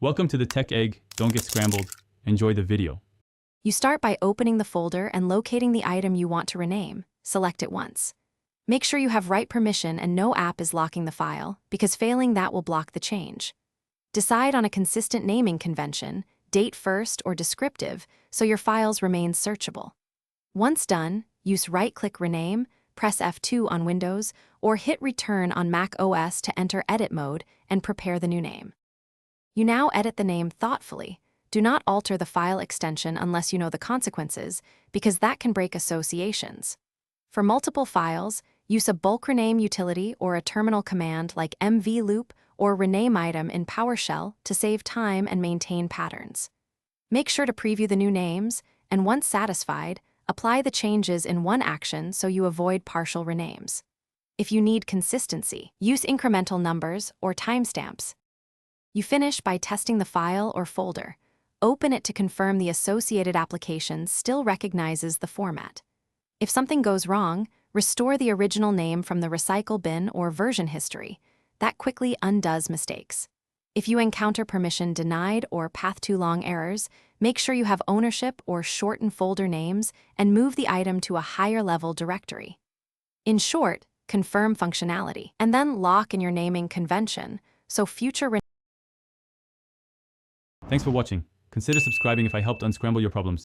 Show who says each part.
Speaker 1: Welcome to the Tech Egg. Don't get scrambled. Enjoy the video.
Speaker 2: You start by opening the folder and locating the item you want to rename. Select it once. Make sure you have right permission and no app is locking the file, because failing that will block the change. Decide on a consistent naming convention, date first or descriptive, so your files remain searchable. Once done, use right-click Rename, press F2 on Windows, or hit Return on macOS to enter edit mode and prepare the new name. You now edit the name thoughtfully. Do not alter the file extension unless you know the consequences, because that can break associations. For multiple files, use a bulk rename utility or a terminal command like mvloop or rename item in PowerShell to save time and maintain patterns. Make sure to preview the new names, and once satisfied, apply the changes in one action so you avoid partial renames. If you need consistency, use incremental numbers or timestamps. You finish by testing the file or folder. Open it to confirm the associated application still recognizes the format. If something goes wrong, restore the original name from the recycle bin or version history. That quickly undoes mistakes. If you encounter permission denied or path too long errors, make sure you have ownership or shorten folder names and move the item to a higher level directory. In short, confirm functionality, and then lock in your naming convention so future
Speaker 1: Thanks for watching. Consider subscribing if I helped unscramble your problems.